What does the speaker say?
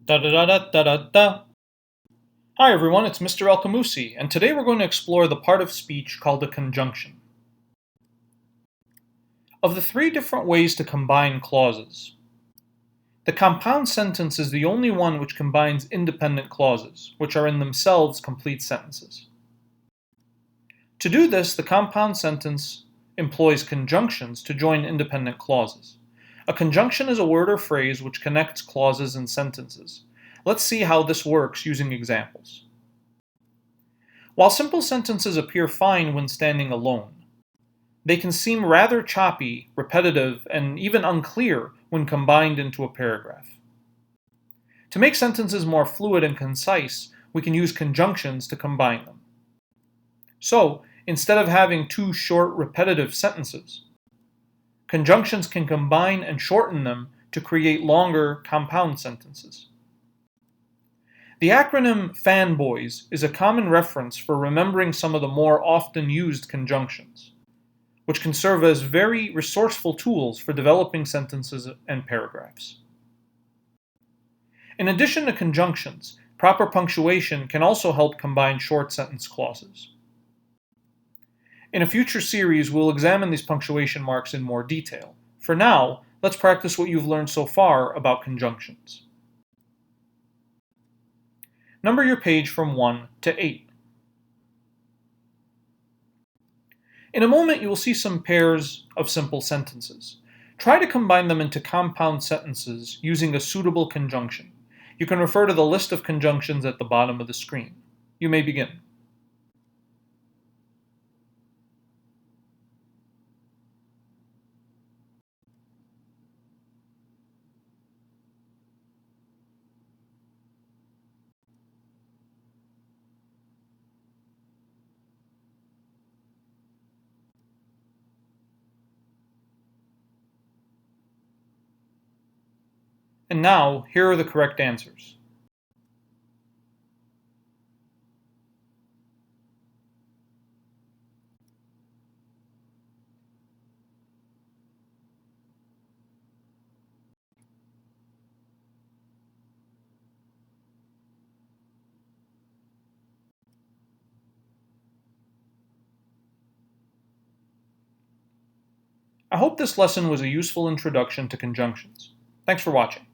Da da da da da da da. Hi everyone, it's Mr. Alqamoussi, and today we're going to explore the part of speech called a conjunction. Of the three different ways to combine clauses, the compound sentence is the only one which combines independent clauses, which are in themselves complete sentences. To do this, the compound sentence employs conjunctions to join independent clauses. A conjunction is a word or phrase which connects clauses and sentences. Let's see how this works using examples. While simple sentences appear fine when standing alone, they can seem rather choppy, repetitive, and even unclear when combined into a paragraph. To make sentences more fluid and concise, we can use conjunctions to combine them. So, instead of having two short, repetitive sentences, conjunctions can combine and shorten them to create longer, compound sentences. The acronym FANBOYS is a common reference for remembering some of the more often used conjunctions, which can serve as very resourceful tools for developing sentences and paragraphs. In addition to conjunctions, proper punctuation can also help combine short sentence clauses. In a future series, we'll examine these punctuation marks in more detail. For now, let's practice what you've learned so far about conjunctions. Number your page from 1 to 8. In a moment, you will see some pairs of simple sentences. Try to combine them into compound sentences using a suitable conjunction. You can refer to the list of conjunctions at the bottom of the screen. You may begin. And now, here are the correct answers. I hope this lesson was a useful introduction to conjunctions. Thanks for watching.